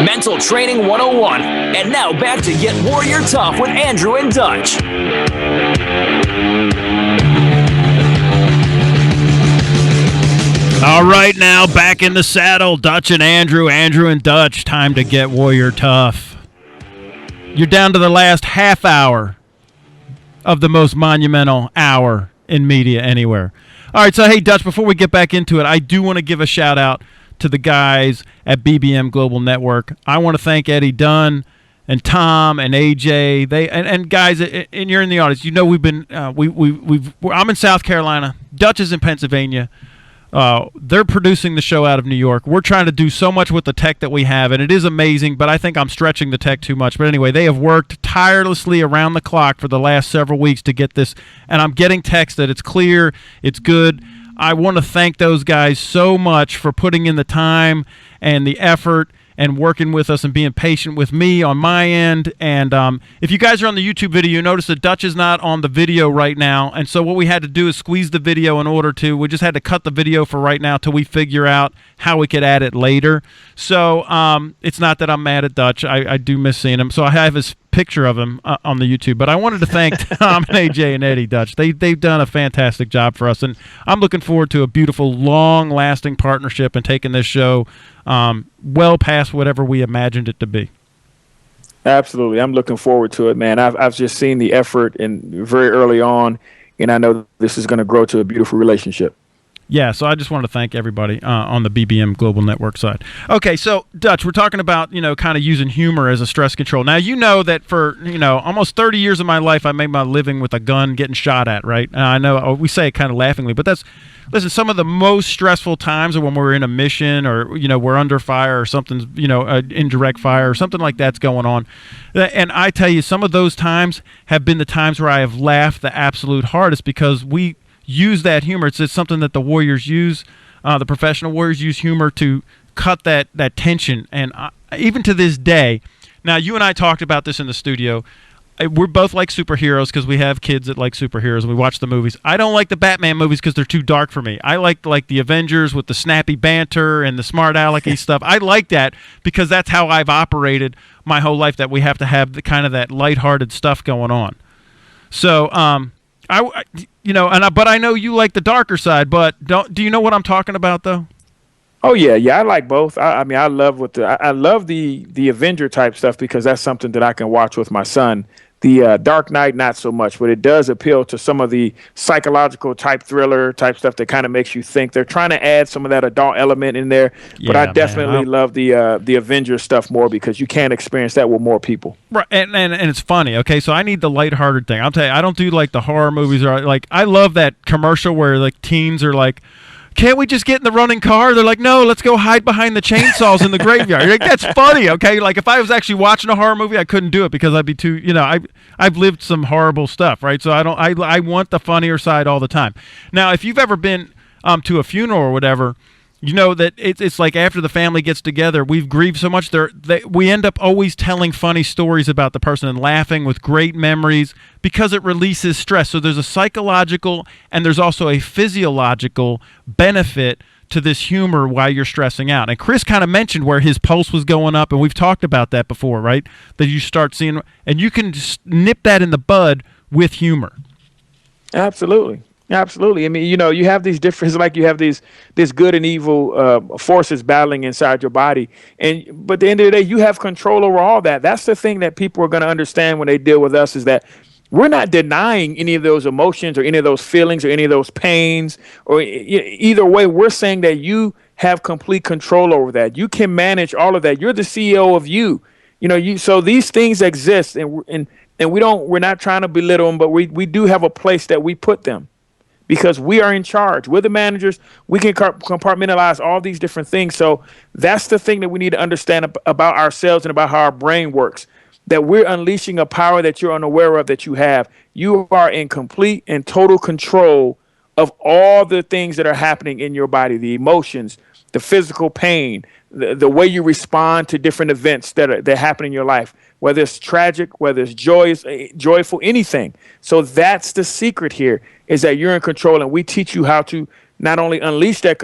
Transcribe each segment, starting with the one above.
Mental Training 101. And now back to Get Warrior Tough with Andrew and Dutch. All right, now back in the saddle, Dutch and Andrew and Dutch. Time to Get Warrior Tough. You're down to the last half hour of the most monumental hour in media anywhere. All right, so hey, Dutch, before we get back into it, I do want to give a shout-out to the guys at BBM Global Network. I want to thank Eddie Dunn and Tom and AJ. And guys, and you're in the audience. You know we've been I'm in South Carolina. Dutch is in Pennsylvania. They're producing the show out of New York. We're trying to do so much with the tech that we have, and it is amazing, but I think I'm stretching the tech too much. But anyway, they have worked tirelessly around the clock for the last several weeks to get this, and I'm getting text that it's clear, it's good. I want to thank those guys so much for putting in the time and the effort and working with us and being patient with me on my end. And if you guys are on the YouTube video, you notice that Dutch is not on the video right now. And so what we had to do is squeeze the video in order to, we just had to cut the video for right now till we figure out how we could add it later. So it's not that I'm mad at Dutch. I do miss seeing him. So I have his picture of him on the YouTube. But I wanted to thank Tom and AJ and Eddie, Dutch. They've done a fantastic job for us. And I'm looking forward to a beautiful, long-lasting partnership and taking this show well past whatever we imagined it to be. Absolutely. I'm looking forward to it, man. I've just seen the effort very early on, and I know this is going to grow to a beautiful relationship. Yeah, so I just wanted to thank everybody on the BBM Global Network side. Okay, so Dutch, we're talking about, kind of using humor as a stress control. Now, you know that for, almost 30 years of my life, I made my living with a gun getting shot at, right? I know we say it kind of laughingly, but listen, some of the most stressful times are when we're in a mission or, we're under fire or something's, indirect fire or something like that's going on. And I tell you, some of those times have been the times where I have laughed the absolute hardest because we use that humor. It's something that the Warriors use, the professional Warriors use humor to cut that tension. And even to this day, now you and I talked about this in the studio. We're both like superheroes because we have kids that like superheroes and we watch the movies. I don't like the Batman movies because they're too dark for me. I like the Avengers with the snappy banter and the smart alecky stuff. I like that because that's how I've operated my whole life, that we have to have the kind of that lighthearted stuff going on. So, but I know you like the darker side, but do you know what I'm talking about though? Oh yeah, I like both. I mean, I love the Avenger type stuff because that's something that I can watch with my son. The Dark Knight, not so much, but it does appeal to some of the psychological type thriller type stuff that kind of makes you think. They're trying to add some of that adult element in there, but I definitely love the Avengers stuff more because you can experience that with more people. Right, and it's funny. Okay, so I need the lighthearted thing. I'll tell you, I don't do like the horror movies or like I love that commercial where like teens are like, can't we just get in the running car? They're like, no, let's go hide behind the chainsaws in the graveyard. Like, that's funny, okay? Like, if I was actually watching a horror movie, I couldn't do it because I'd be too, I've lived some horrible stuff, right? So I want the funnier side all the time. Now, if you've ever been to a funeral or whatever, you know that it's like after the family gets together, we've grieved so much. We end up always telling funny stories about the person and laughing with great memories because it releases stress. So there's a psychological and there's also a physiological benefit to this humor while you're stressing out. And Chris kind of mentioned where his pulse was going up, and we've talked about that before, right? That you start seeing, and you can just nip that in the bud with humor. Absolutely. Absolutely. I mean, you have these differences, like you have this good and evil forces battling inside your body. But at the end of the day, you have control over all that. That's the thing that people are going to understand when they deal with us, is that we're not denying any of those emotions or any of those feelings or any of those pains, or either way, we're saying that you have complete control over that. You can manage all of that. You're the CEO of you. So these things exist, and we're not trying to belittle them, but we do have a place that we put them. Because we are in charge. We're the managers. We can compartmentalize all these different things. So that's the thing that we need to understand about ourselves and about how our brain works, that we're unleashing a power that you're unaware of that you have. You are in complete and total control of all the things that are happening in your body, the emotions, the physical pain, the way you respond to different events that happen in your life, whether it's tragic, whether it's joyful, anything. So that's the secret here, is that you're in control, and we teach you how to not only unleash that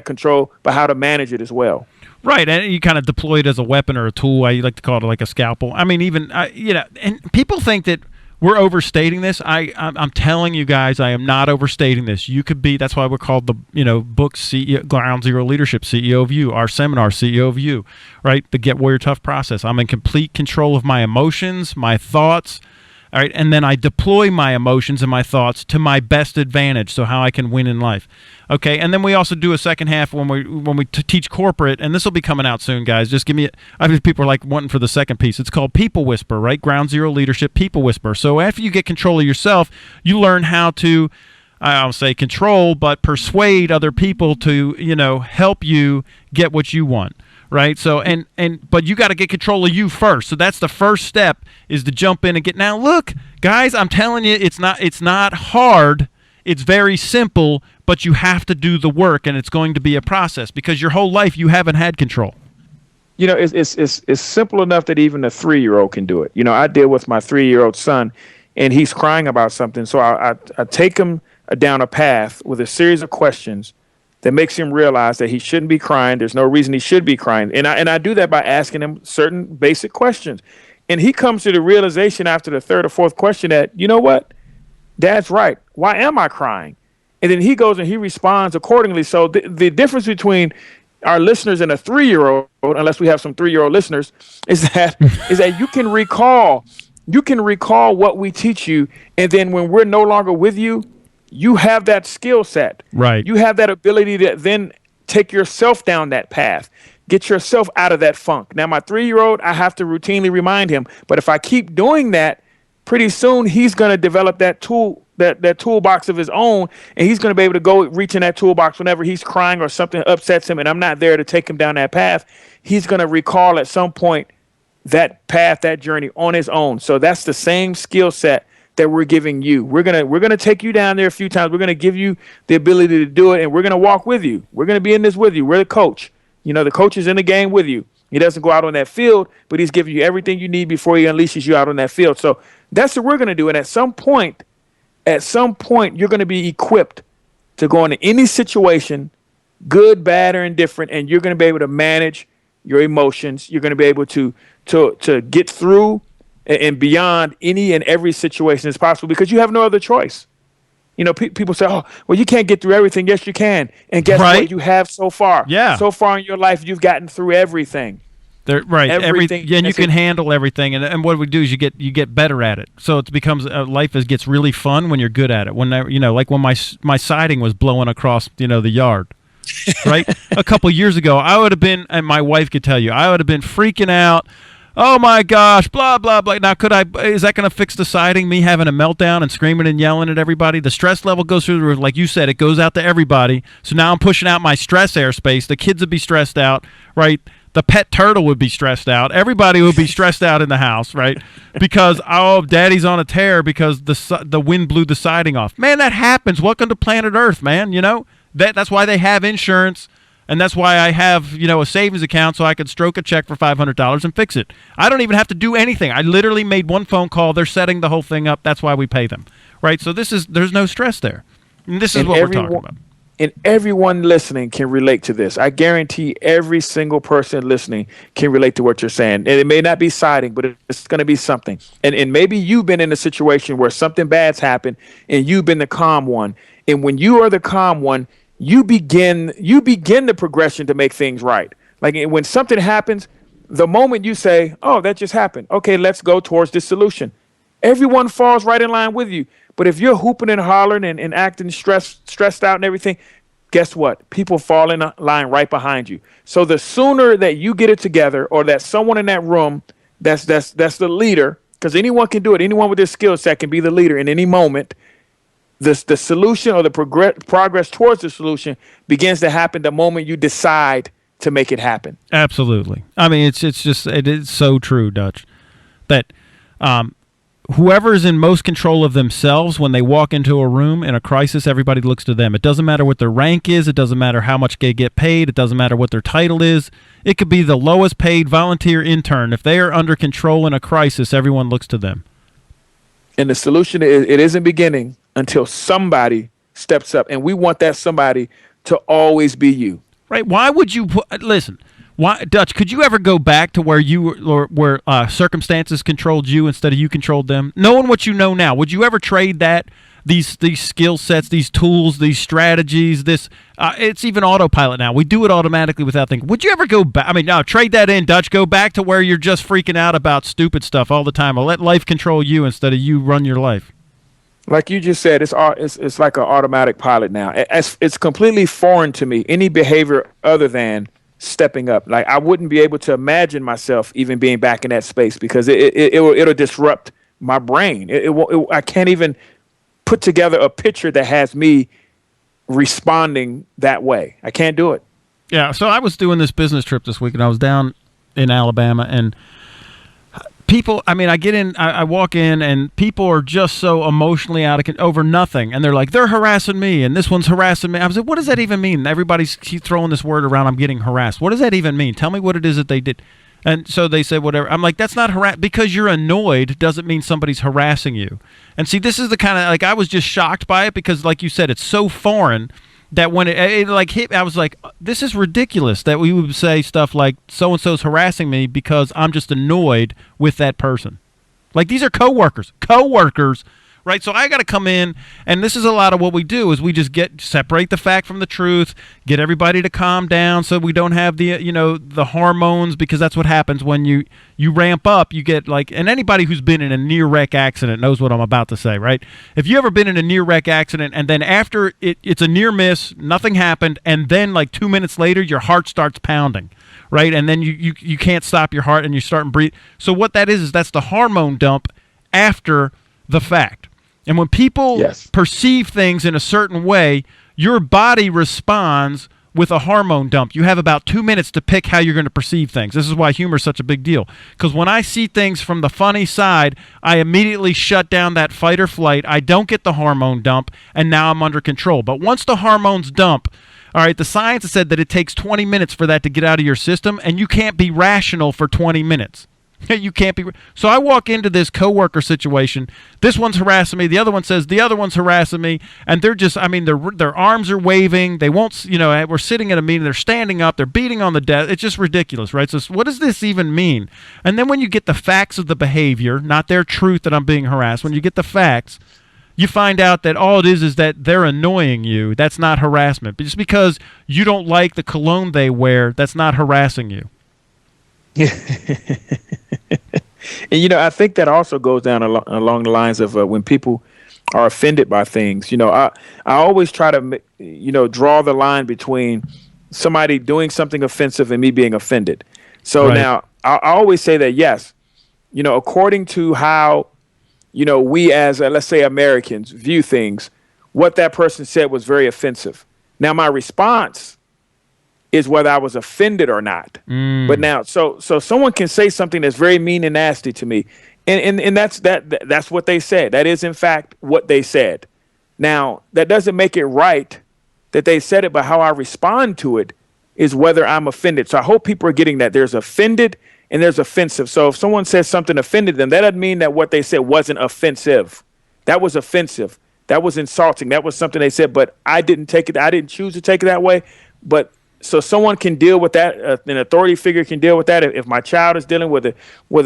control, but how to manage it as well. Right, and you kind of deploy it as a weapon or a tool. I like to call it like a scalpel. I mean, even and people think that we're overstating this. I'm telling you guys, I am not overstating this. You could be. That's why we're called the book CEO, Ground Zero Leadership, CEO of You. Our seminar, CEO of You. Right, the Get Warrior Tough process. I'm in complete control of my emotions, my thoughts. All right, and then I deploy my emotions and my thoughts to my best advantage, so how I can win in life. Okay, and then we also do a second half when we teach corporate, and this will be coming out soon, guys. Just give me. I mean, people are like wanting for the second piece. It's called People Whisper, right? Ground Zero Leadership, People Whisper. So after you get control of yourself, you learn how to, I'll say control, but persuade other people to help you get what you want. Right. So but you got to get control of you first. So that's the first step, is to jump in and get. Now, look, guys, I'm telling you, it's not hard. It's very simple, but you have to do the work, and it's going to be a process because your whole life you haven't had control. It's simple enough that even a 3-year-old can do it. I deal with my 3-year-old son, and he's crying about something. So I take him down a path with a series of questions that makes him realize that he shouldn't be crying. There's no reason he should be crying. And I do that by asking him certain basic questions. And he comes to the realization after the third or fourth question that, you know what? Dad's right. Why am I crying? And then he goes and he responds accordingly. So the difference between our listeners and a 3-year-old, unless we have some 3-year-old listeners, is that you can recall what we teach you. And then when we're no longer with you, you have that skill set. Right. You have that ability to then take yourself down that path, get yourself out of that funk. Now, my 3-year-old, I have to routinely remind him. But if I keep doing that, pretty soon he's going to develop that tool, that toolbox of his own, and he's going to be able to go reach in that toolbox whenever he's crying or something upsets him, and I'm not there to take him down that path. He's going to recall at some point that path, that journey on his own. So that's the same skill set that we're giving you. We're gonna take you down there a few times. We're gonna give you the ability to do it, and we're gonna walk with you. We're gonna be in this with you. We're the coach. The coach is in the game with you. He doesn't go out on that field, but he's giving you everything you need before he unleashes you out on that field. So that's what we're gonna do. And at some point, you're gonna be equipped to go into any situation, good, bad, or indifferent, and you're gonna be able to manage your emotions. You're gonna be able to get through and beyond any and every situation as possible, because you have no other choice. People say, "Oh, well, you can't get through everything." Yes, you can. And guess what? You have so far. Yeah. So far in your life, you've gotten through everything. Right. Everything. And you can handle everything. And what we do is you get better at it. So it becomes life gets really fun when you're good at it. When like when my siding was blowing across the yard. Right. A couple years ago, I would have been, and my wife could tell you, I would have been freaking out. Oh my gosh, blah, blah, blah. Now, is that going to fix the siding, me having a meltdown and screaming and yelling at everybody? The stress level goes through the roof. Like you said, it goes out to everybody. So now I'm pushing out my stress airspace. The kids would be stressed out, right? The pet turtle would be stressed out. Everybody would be stressed out in the house, right? Because, daddy's on a tear because the wind blew the siding off. Man, that happens. Welcome to planet Earth, man. That's why they have insurance. And that's why I have, a savings account so I could stroke a check for $500 and fix it. I don't even have to do anything. I literally made one phone call. They're setting the whole thing up. That's why we pay them, right? So there's no stress there. And this is what we're talking about. And everyone listening can relate to this. I guarantee every single person listening can relate to what you're saying. And it may not be siding, but it's going to be something. And maybe you've been in a situation where something bad's happened and you've been the calm one. And when you are the calm one, you begin the progression to make things right. Like when something happens, the moment you say, "Oh, that just happened. Okay, let's go towards this solution." Everyone falls right in line with you. But if you're hooping and hollering and acting stressed out and everything, guess what? People fall in line right behind you. So the sooner that you get it together, or that someone in that room that's the leader, because anyone can do it. Anyone with this skill set can be the leader in any moment. The solution, or the progress towards the solution, begins to happen the moment you decide to make it happen. Absolutely. I mean, it is so true, Dutch, that whoever is in most control of themselves, when they walk into a room in a crisis, everybody looks to them. It doesn't matter what their rank is. It doesn't matter how much they get paid. It doesn't matter what their title is. It could be the lowest paid volunteer intern. If they are under control in a crisis, everyone looks to them. And the solution is, it isn't beginning until somebody steps up. And we want that somebody to always be you. Right? Why would you listen? Why, Dutch? Could you ever go back to where you were, or where circumstances controlled you instead of you controlled them? Knowing what you know now, would you ever trade that? These skill sets, these tools, these strategies. This it's even autopilot now. We do it automatically without thinking. Would you ever go back? I mean, no, trade that in, Dutch. Go back to where you're just freaking out about stupid stuff all the time, or let life control you instead of you run your life. Like you just said, it's like an automatic pilot now. It's completely foreign to me. Any behavior other than stepping up. Like I wouldn't be able to imagine myself even being back in that space because it'll disrupt my brain. I can't even put together a picture that has me responding that way. I can't do it. Yeah. So I was doing this business trip this week, and I was down in Alabama, and people, I mean, I walk in, and people are just so emotionally out of over nothing, and they're like, they're harassing me, and this one's harassing me. I was like, what does that even mean? Everybody's throwing this word around, I'm getting harassed. What does that even mean? Tell me what it is that they did. And so they said whatever. I'm like, that's not harass. Because you're annoyed doesn't mean somebody's harassing you. And see, this is the kind of, like, I was just shocked by it because, like you said, it's so foreign that when it like hit, I was like, this is ridiculous that we would say stuff like so-and-so's harassing me because I'm just annoyed with that person. Like, these are coworkers, right? So I got to come in, and this is a lot of what we do is we just separate the fact from the truth, get everybody to calm down so we don't have the, the hormones, because that's what happens when you ramp up. You get like, and anybody who's been in a near wreck accident knows what I'm about to say, right? If you ever been in a near wreck accident and then after it's a near miss, nothing happened, and then like 2 minutes later your heart starts pounding, right? And then you can't stop your heart and you start to breathe. So what that is that's the hormone dump after the fact. And when people perceive things in a certain way, your body responds with a hormone dump. You have about 2 minutes to pick how you're going to perceive things. This is why humor is such a big deal. Because when I see things from the funny side, I immediately shut down that fight or flight. I don't get the hormone dump, and now I'm under control. But once the hormones dump, all right, the science has said that it takes 20 minutes for that to get out of your system, and you can't be rational for 20 minutes. You can't be. So I walk into this coworker situation. This one's harassing me. The other one says the other one's harassing me, and they're just. I mean, their arms are waving. They won't. We're sitting at a meeting. They're standing up. They're beating on the desk. It's just ridiculous, right? So what does this even mean? And then when you get the facts of the behavior, not their truth that I'm being harassed. When you get the facts, you find out that all it is that they're annoying you. That's not harassment. But just because you don't like the cologne they wear, that's not harassing you. Yeah. And, I think that also goes down along the lines of when people are offended by things. I always try to, draw the line between somebody doing something offensive and me being offended. So now I always say that, yes, according to how, we as, let's say, Americans view things, what that person said was very offensive. Now, my response is whether I was offended or not. But now, so someone can say something that's very mean and nasty to me, and that's what they said. That is, in fact, what they said. Now, that doesn't make it right that they said it, but how I respond to it is whether I'm offended. So I hope people are getting that. There's offended and there's offensive. So if someone says something offended them, that doesn't mean that what they said wasn't offensive. That was offensive. That was insulting. That was something they said, but I didn't take it. I didn't choose to take it that way. But so someone can deal with that. An authority figure can deal with that. If my child is dealing with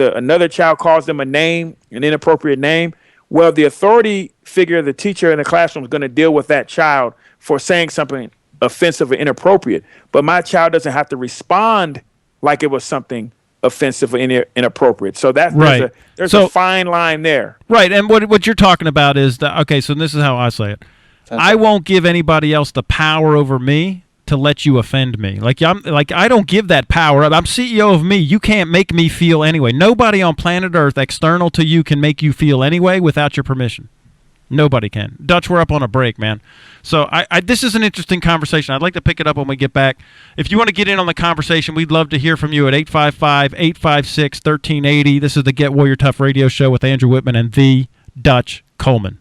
another child calls them a name, an inappropriate name, well, the authority figure, the teacher in the classroom, is going to deal with that child for saying something offensive or inappropriate. But my child doesn't have to respond like it was something offensive or inappropriate. So that's right. There's a fine line there. Right. And what you're talking about is that, okay, so this is how I say it. I won't give anybody else the power over me to let you offend me. I don't give that power. I'm CEO of me. You can't make me feel anyway. Nobody on planet Earth external to you can make you feel anyway without your permission. Nobody can. Dutch, we're up on a break, man. So this is an interesting conversation. I'd like to pick it up when we get back. If you want to get in on the conversation, we'd love to hear from you at 855-856-1380. This is the Get Warrior Tough radio show with Andrew Whitman and the Dutch Coleman.